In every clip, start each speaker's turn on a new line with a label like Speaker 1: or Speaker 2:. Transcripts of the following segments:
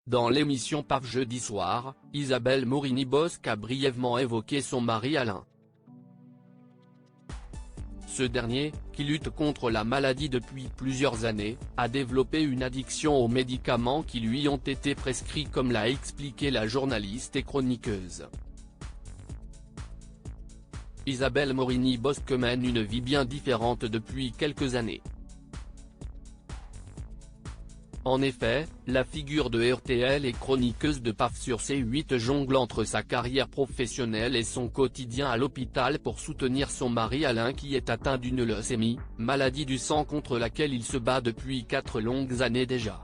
Speaker 1: Dans l'émission PAF jeudi soir, Isabelle Morini-Bosc a brièvement évoqué son mari Alain. Ce dernier, qui lutte contre la maladie depuis plusieurs années, a développé une addiction aux médicaments qui lui ont été prescrits, comme l'a expliqué la journaliste et chroniqueuse. Isabelle Morini-Bosc mène une vie bien différente depuis quelques années. En effet, la figure de RTL et chroniqueuse de PAF sur C8 jongle entre sa carrière professionnelle et son quotidien à l'hôpital pour soutenir son mari Alain, qui est atteint d'une leucémie, maladie du sang contre laquelle il se bat depuis 4 longues années déjà.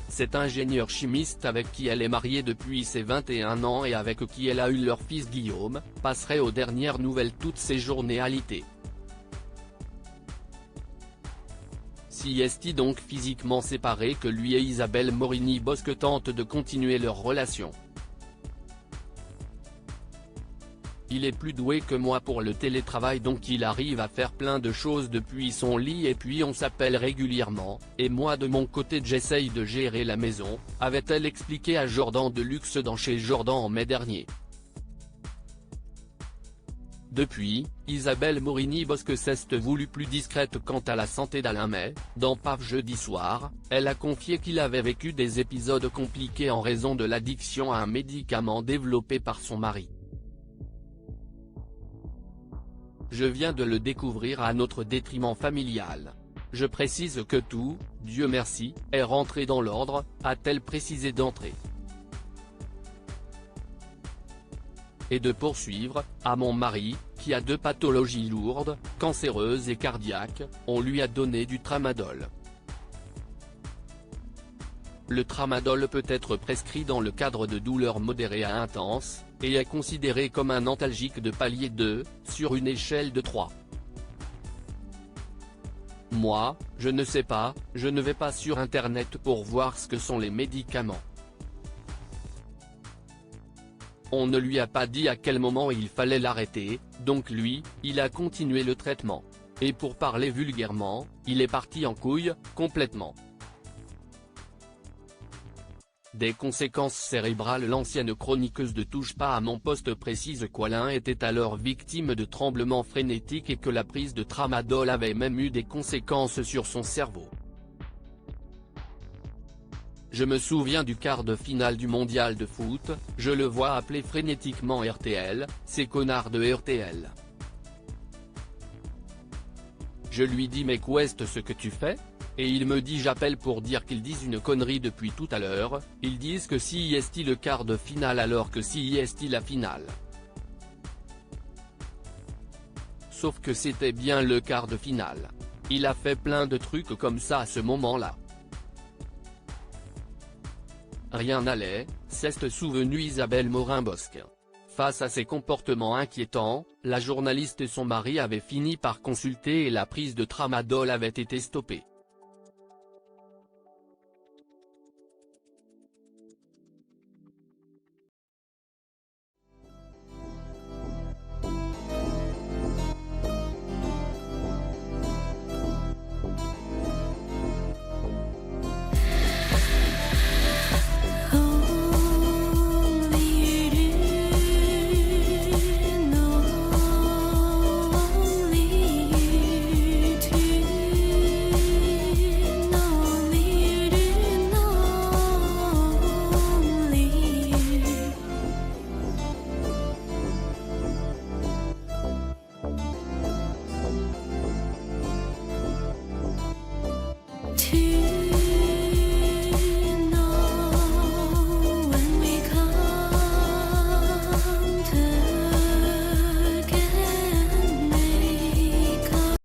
Speaker 1: Cet ingénieur chimiste, avec qui elle est mariée depuis ses 21 ans et avec qui elle a eu leur fils Guillaume, passerait aux dernières nouvelles toutes ses journées alitées. Si est-il donc physiquement séparé que lui et Isabelle Morini-Bosc tentent de continuer leur relation. Il est plus doué que moi pour le télétravail, donc il arrive à faire plein de choses depuis son lit, et puis on s'appelle régulièrement, et moi de mon côté j'essaye de gérer la maison, avait-elle expliqué à Jordan Deluxe dans Chez Jordan en mai dernier. Depuis, Isabelle Morini-Bosc s'est voulue plus discrète quant à la santé d'Alain, mais, dans PAF jeudi soir, elle a confié qu'il avait vécu des épisodes compliqués en raison de l'addiction à un médicament développé par son mari. Je viens de le découvrir à notre détriment familial. Je précise que tout, Dieu merci, est rentré dans l'ordre, a-t-elle précisé d'entrée. Et de poursuivre, à mon mari, qui a 2 pathologies lourdes, cancéreuses et cardiaques, on lui a donné du tramadol. Le tramadol peut être prescrit dans le cadre de douleurs modérées à intenses, et est considéré comme un antalgique de palier 2, sur une échelle de 3. Moi, je ne sais pas, je ne vais pas sur internet pour voir ce que sont les médicaments. On ne lui a pas dit à quel moment il fallait l'arrêter, donc lui, il a continué le traitement. Et pour parler vulgairement, il est parti en couille, complètement. Des conséquences cérébrales. L'ancienne chroniqueuse de Touche pas à mon poste précise qu'Alain était alors victime de tremblements frénétiques et que la prise de tramadol avait même eu des conséquences sur son cerveau. Je me souviens du quart de finale du mondial de foot, je le vois appeler frénétiquement RTL, ces connards de RTL. Je lui dis mais qu'est-ce ce que tu fais? Et il me dit j'appelle pour dire qu'ils disent une connerie depuis tout à l'heure, ils disent que si est-il le quart de finale alors que si est-il la finale. Sauf que c'était bien le quart de finale. Il a fait plein de trucs comme ça à ce moment-là. Rien n'allait, s'est souvenue Isabelle Morini-Bosc. Face à ces comportements inquiétants, la journaliste et son mari avaient fini par consulter et la prise de tramadol avait été stoppée.